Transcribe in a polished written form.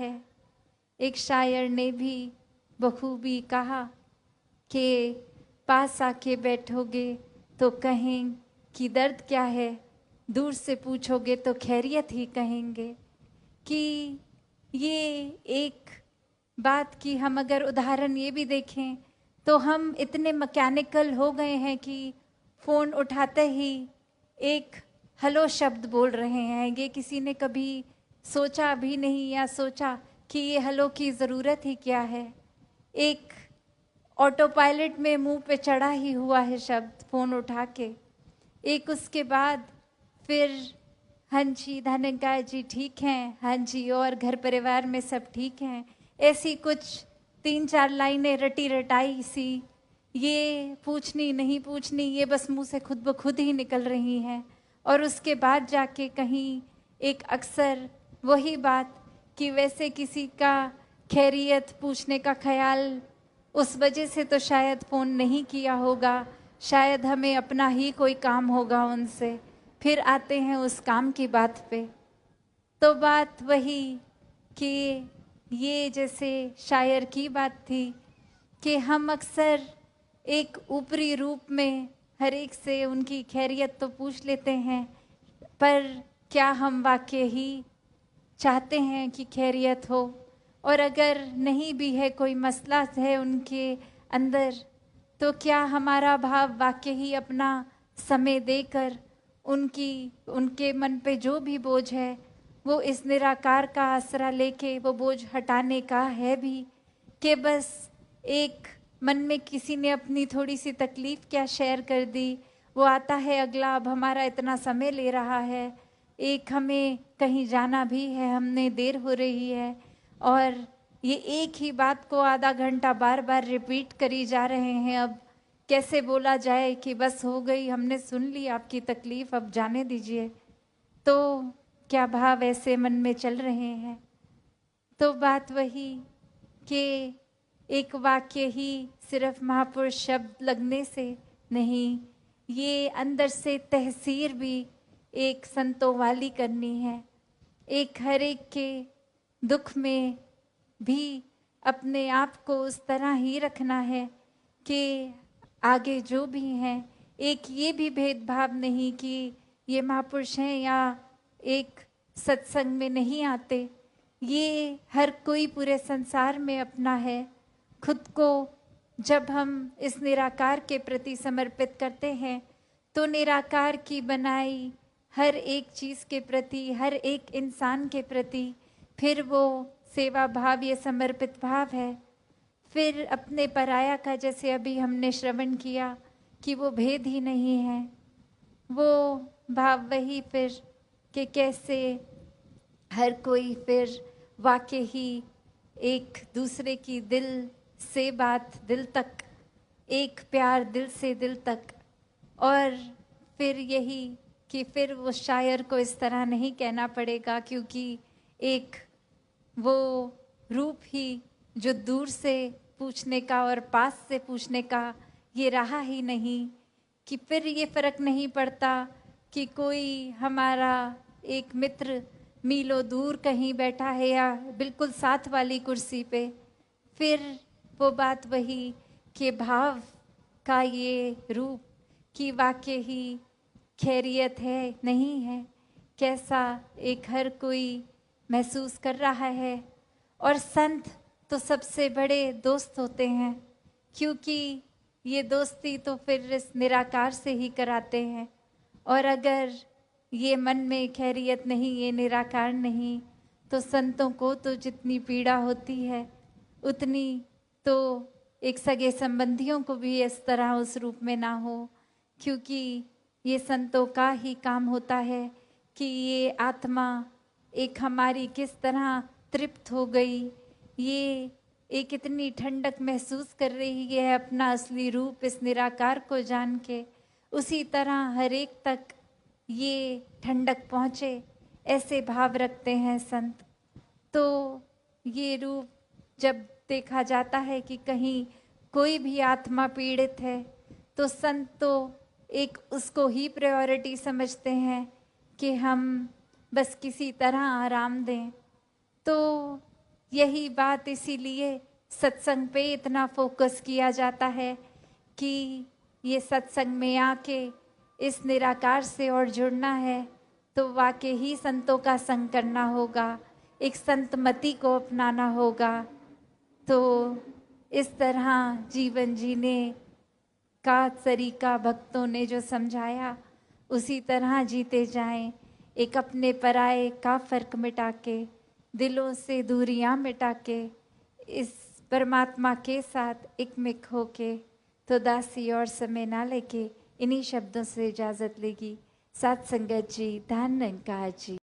है। एक शायर ने भी बखूबी कहा कि पास आके बैठोगे तो कहें कि दर्द क्या है, दूर से पूछोगे तो खैरियत ही कहेंगे। कि ये एक बात की हम अगर उदाहरण ये भी देखें तो हम इतने मैकेनिकल हो गए हैं कि फ़ोन उठाते ही एक हेलो शब्द बोल रहे हैं। ये किसी ने कभी सोचा भी नहीं या सोचा कि ये हेलो की ज़रूरत ही क्या है। एक ऑटो पायलट में मुंह पे चढ़ा ही हुआ है शब्द फ़ोन उठा के। एक उसके बाद फिर हाँ जी धनंजय जी ठीक हैं, हाँ जी और घर परिवार में सब ठीक हैं, ऐसी कुछ 3-4 लाइनें रटी रटाई सी, ये पूछनी नहीं पूछनी, ये बस मुंह से खुद ब खुद ही निकल रही हैं। और उसके बाद जाके कहीं एक अक्सर वही बात कि वैसे किसी का खैरियत पूछने का ख्याल उस वजह से तो शायद फ़ोन नहीं किया होगा, शायद हमें अपना ही कोई काम होगा उनसे। फिर आते हैं उस काम की बात पे, तो बात वही कि ये जैसे शायर की बात थी कि हम अक्सर एक ऊपरी रूप में हर एक से उनकी खैरियत तो पूछ लेते हैं, पर क्या हम वाकई ही चाहते हैं कि खैरियत हो? और अगर नहीं भी है, कोई मसला है उनके अंदर, तो क्या हमारा भाव वाकई ही अपना समय देकर उनके मन पे जो भी बोझ है वो इस निराकार का आसरा लेके वो बोझ हटाने का है भी, कि बस एक मन में किसी ने अपनी थोड़ी सी तकलीफ क्या शेयर कर दी, वो आता है अगला, अब हमारा इतना समय ले रहा है, एक हमें कहीं जाना भी है, हमने देर हो रही है, और ये एक ही बात को आधा घंटा बार बार रिपीट करी जा रहे हैं। अब कैसे बोला जाए कि बस हो गई, हमने सुन ली आपकी तकलीफ, अब जाने दीजिए। तो क्या भाव ऐसे मन में चल रहे हैं? तो बात वही कि एक वाक्य ही सिर्फ महापुरुष शब्द लगने से नहीं, ये अंदर से तहसीर भी एक संतों वाली करनी है। एक हर एक के दुख में भी अपने आप को उस तरह ही रखना है कि आगे जो भी हैं, एक ये भी भेदभाव नहीं कि ये महापुरुष हैं या एक सत्संग में नहीं आते, ये हर कोई पूरे संसार में अपना है। खुद को जब हम इस निराकार के प्रति समर्पित करते हैं तो निराकार की बनाई हर एक चीज़ के प्रति, हर एक इंसान के प्रति फिर वो सेवा भाव, ये समर्पित भाव है। फिर अपने पराया का, जैसे अभी हमने श्रवण किया कि वो भेद ही नहीं है, वो भाव वही फिर कि कैसे हर कोई फिर वाकई ही एक दूसरे की दिल से बात दिल तक, एक प्यार दिल से दिल तक। और फिर यही कि फिर वो शायर को इस तरह नहीं कहना पड़ेगा, क्योंकि एक वो रूप ही जो दूर से पूछने का और पास से पूछने का ये रहा ही नहीं, कि फिर ये फर्क नहीं पड़ता कि कोई हमारा एक मित्र मीलों दूर कहीं बैठा है या बिल्कुल साथ वाली कुर्सी पे। फिर वो बात वही कि भाव का ये रूप कि वाकई ही खैरियत है नहीं है, कैसा एक हर कोई महसूस कर रहा है। और संत तो सबसे बड़े दोस्त होते हैं, क्योंकि ये दोस्ती तो फिर इस निराकार से ही कराते हैं। और अगर ये मन में खैरियत नहीं, ये निराकार नहीं, तो संतों को तो जितनी पीड़ा होती है उतनी तो एक सगे संबंधियों को भी इस तरह उस रूप में ना हो, क्योंकि ये संतों का ही काम होता है कि ये आत्मा एक हमारी किस तरह तृप्त हो गई, ये एक इतनी ठंडक महसूस कर रही है अपना असली रूप इस निराकार को जान के, उसी तरह हर एक तक ये ठंडक पहुँचे, ऐसे भाव रखते हैं संत। तो ये रूप जब देखा जाता है कि कहीं कोई भी आत्मा पीड़ित है तो संत तो एक उसको ही प्रायोरिटी समझते हैं कि हम बस किसी तरह आराम दें। तो यही बात इसीलिए सत्संग पे इतना फोकस किया जाता है कि ये सत्संग में आके इस निराकार से और जुड़ना है तो वाकई ही संतों का संग करना होगा, एक संतमति को अपनाना होगा। तो इस तरह जीवन जीने का तरीका भक्तों ने जो समझाया उसी तरह जीते जाएं, एक अपने पराये का फर्क मिटा के, दिलों से दूरियां मिटा के, इस परमात्मा के साथ एकमिक होके। तो दासी और समय ना लेके इन्हीं शब्दों से इजाजत लेगी। साथ संगत जी, धन निरंकार जी।